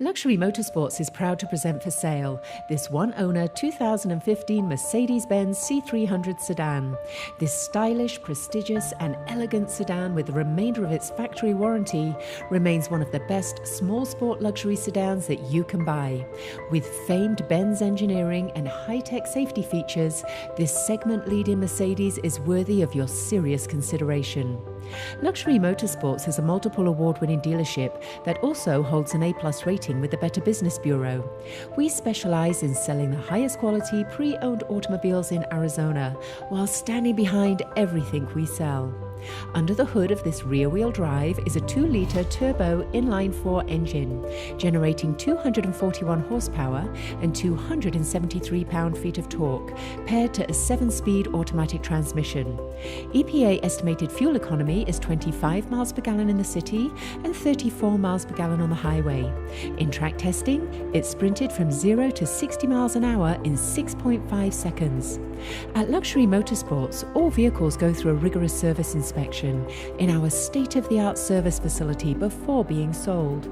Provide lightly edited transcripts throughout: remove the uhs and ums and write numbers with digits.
Luxury Motorsports is proud to present for sale this one-owner 2015 Mercedes-Benz C300 sedan. This stylish, prestigious and elegant sedan with the remainder of its factory warranty remains one of the best small sport luxury sedans that you can buy. With famed Benz engineering and high-tech safety features, this segment-leading Mercedes is worthy of your serious consideration. Luxury Motorsports is a multiple award-winning dealership that also holds an A+ rating with the Better Business Bureau. We specialize in selling the highest quality pre-owned automobiles in Arizona while standing behind everything we sell. Under the hood of this rear-wheel drive is a 2-liter turbo inline 4 engine, generating 241 horsepower and 273 pound-feet of torque, paired to a 7-speed automatic transmission. EPA estimated fuel economy is 25 miles per gallon in the city and 34 miles per gallon on the highway. In track testing, it sprinted from 0 to 60 miles an hour in 6.5 seconds. At Luxury Motorsports, all vehicles go through a rigorous service inspection in our state-of-the-art service facility before being sold.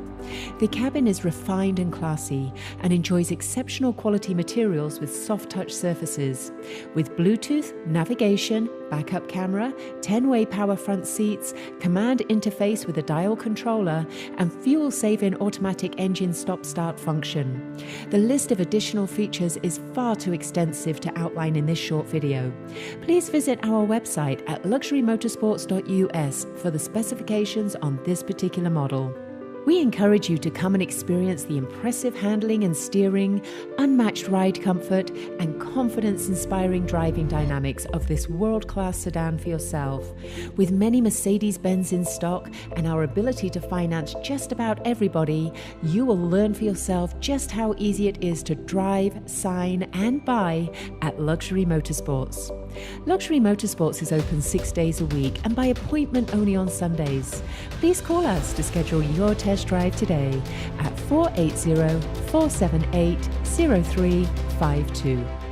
The cabin is refined and classy and enjoys exceptional quality materials with soft touch surfaces. With Bluetooth, navigation, backup camera, 10-way power front seats, command interface with a dial controller, and fuel-saving automatic engine stop-start function. The list of additional features is far too extensive to outline in this short video. Please visit our website at luxurymotorsports.us for the specifications on this particular model. We encourage you to come and experience the impressive handling and steering, unmatched ride comfort, and confidence-inspiring driving dynamics of this world-class sedan for yourself. With many Mercedes-Benz in stock and our ability to finance just about everybody, you will learn for yourself just how easy it is to drive, sign, and buy at Luxury Motorsports. Luxury Motorsports is open 6 days a week and by appointment only on Sundays. Please call us to schedule your test drive today at 480-478-0352.